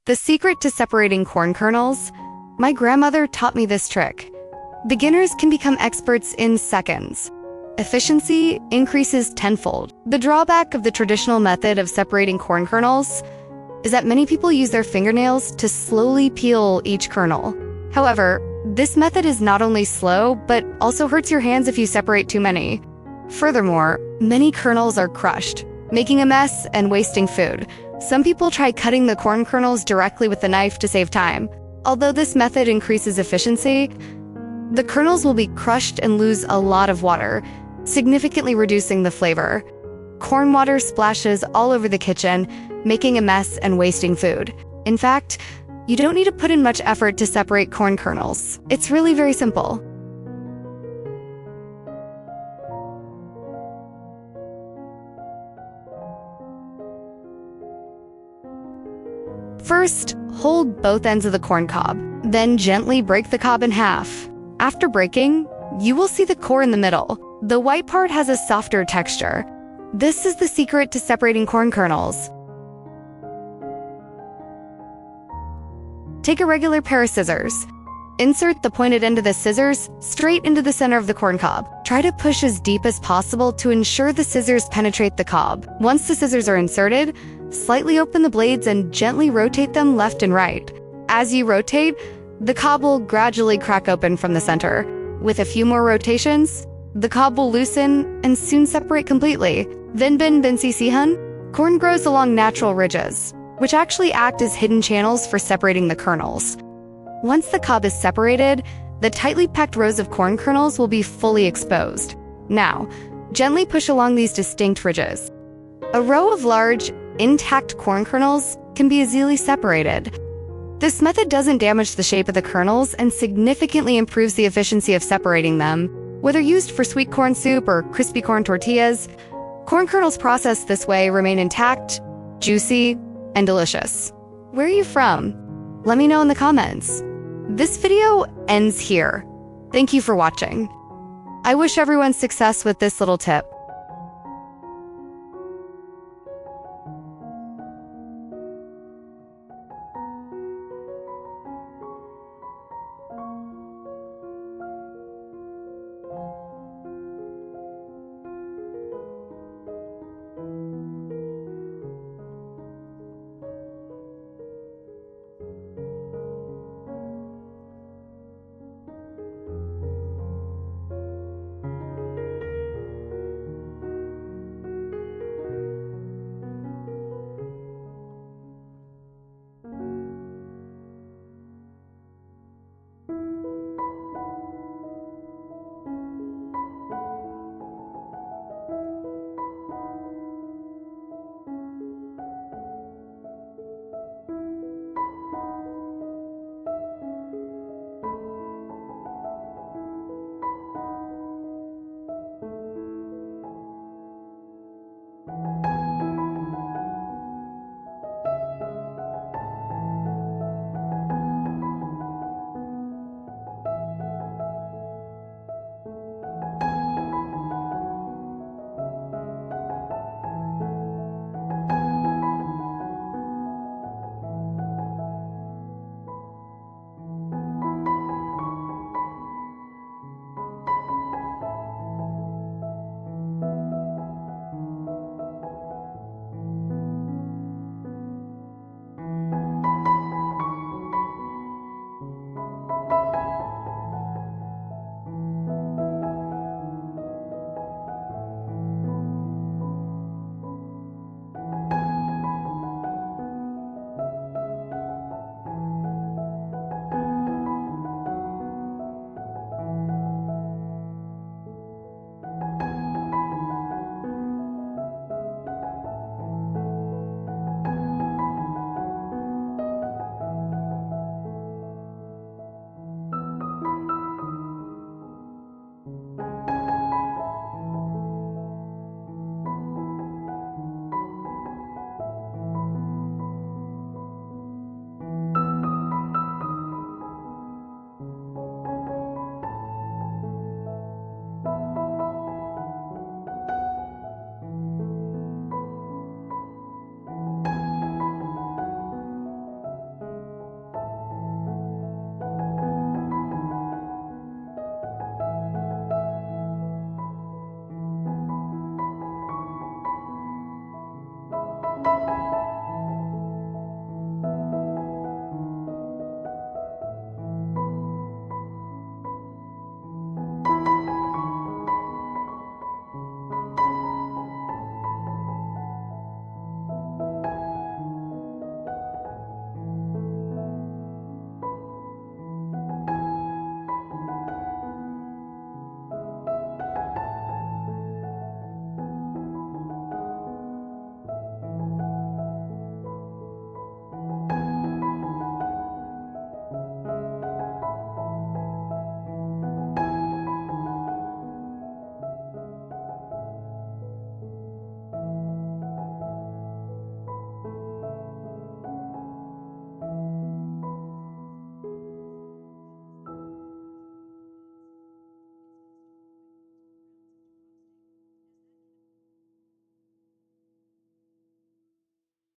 The secret to separating corn kernels? My grandmother taught me this trick. Beginners can become experts in seconds. Efficiency increases tenfold. The drawback of the traditional method of separating corn kernels is that many people use their fingernails to slowly peel each kernel. However, this method is not only slow, but also hurts your hands if you separate too many. Furthermore, many kernels are crushed, making a mess and wasting food. Some people try cutting the corn kernels directly with the knife to save time. Although this method increases efficiency, the kernels will be crushed and lose a lot of water, significantly reducing the flavor. Corn water splashes all over the kitchen, making a mess and wasting food. In fact, you don't need to put in much effort to separate corn kernels. It's really very simple. First, hold both ends of the corn cob, then gently break the cob in half. After breaking, you will see the core in the middle. The white part has a softer texture. This is the secret to separating corn kernels. Take a regular pair of scissors. Insert the pointed end of the scissors straight into the center of the corn cob. Try to push as deep as possible to ensure the scissors penetrate the cob. Once the scissors are inserted, slightly open the blades and gently rotate them left and right. As you rotate, the cob will gradually crack open from the center. With a few more rotations, the cob will loosen and soon separate completely. Vinbin Binsisihan, corn grows along natural ridges, which actually act as hidden channels for separating the kernels. Once the cob is separated, the tightly packed rows of corn kernels will be fully exposed. Now, gently push along these distinct ridges. A row of large, intact corn kernels can be easily separated. This method doesn't damage the shape of the kernels and significantly improves the efficiency of separating them. Whether used for sweet corn soup or crispy corn tortillas, corn kernels processed this way remain intact, juicy, and delicious. Where are you from? Let me know in the comments. This video ends here. Thank you for watching. I wish everyone success with this little tip.